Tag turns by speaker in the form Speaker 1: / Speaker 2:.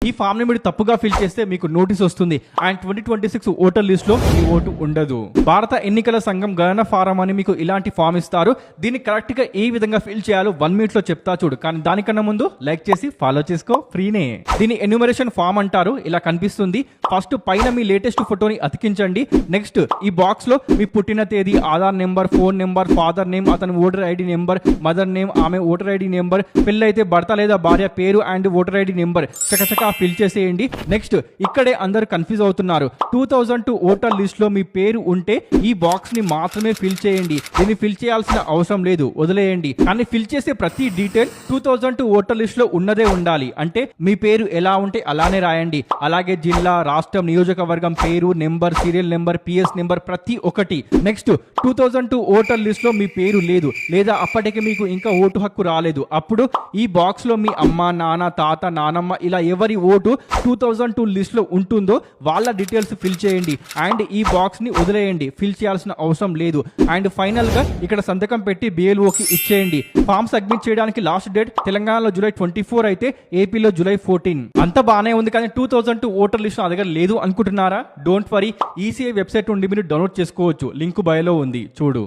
Speaker 1: ఈ ఫామ్ ని మీరు తప్పుగా ఫిల్ చేస్తే మీకు నోటీస్ వస్తుంది అండ్ 2026 ఓటర్ లిస్ట్ లో మీ ఓటు ఉండదు. భారత ఎన్నికల సంఘం గణన ఫారం అని మీకు ఇలాంటి ఫామ్ ఇస్తారు. దీన్ని కరెక్ట్ గా ఏ విధంగా ఫిల్ చేయాలో 1 మినిట్ లో చెప్తా చూడు. కానీ దానికన్నా ముందు లైక్ చేసి ఫాలో చేసుకో, ఫ్రీనే. దీన్ని ఎన్యూమరేషన్ ఫామ్ అంటారు. ఇలా కనిపిస్తుంది. ఫస్ట్ పైన మీ లేటెస్ట్ ఫోటోని అతికించండి. నెక్స్ట్ ఈ బాక్స్ లో మీ పుట్టిన తేదీ, Aadhaar number, phone number, father name, అతని voter ID number, mother name, ఆమె ఓటర్ ఐడి నెంబర్, పెళ్ళైతే భర్త లేదా భార్య పేరు అండ్ ఓటర్ ఐడి నెంబర్ చకచకా ఫిల్ చేసేయండి. నెక్స్ట్ ఇక్కడే అందరు కన్ఫ్యూజ్ అవుతున్నారు. 2002 ఓటర్ లిస్ట్ లో మీ పేరు ఉంటే ఈ బాక్స్ ని మాత్రమే ఫిల్ చేయండి. దీన్ని ఫిల్ చేయాల్సిన అవసరం లేదు, వదిలేయండి. కానీ ఫిల్ చేసే ప్రతి డీటెయిల్ 2002 ఓటర్ లిస్ట్ లో ఉన్నదే ఉండాలి. అంటే మీ పేరు ఎలా ఉంటే అలానే రాయండి. అలాగే జిల్లా, రాష్ట్రం, నియోజకవర్గం పేరు, number, serial number, PS number ప్రతి ఒక్కటి. నెక్స్ట్ 2002 ఓటర్ లిస్ట్ లో మీ పేరు లేదు లేదా అప్పటికి మీకు ఇంకా ఓటు హక్కు రాలేదు. అప్పుడు ఈ బాక్స్ లో మీ అమ్మ, నాన్న, తాత, నానమ్మ ఇలా ఎవరి ఓటు 2002 లిస్ట్ లో ఉంటుందో వాళ్ళ డీటెయిల్స్ ఫిల్ చేయండి అండ్ ఈ బాక్స్ ని వదిలేయండి. ఫిల్ చేయాల్సిన అవసరం లేదు. అండ్ ఫైనల్ గా ఇక్కడ సంతకం పెట్టి BLOకి ఇచ్చేయండి. ఫామ్ సబ్మిట్ చేయడానికి లాస్ట్ డేట్ తెలంగాణలో జూలై 24 అయితే ఏపీలో జూలై 14. అంత బాగానే ఉంది. కానీ 2002 ఓటర్ లిస్ట్ నా దగ్గర లేదు అనుకుంటున్నారా? డోంట్ వరీ, ఈసీఐ వెబ్సైట్ నుండి మీరు డౌన్లోడ్ చేసుకోవచ్చు. లింక్ బయోలో ఉంది, చూడు.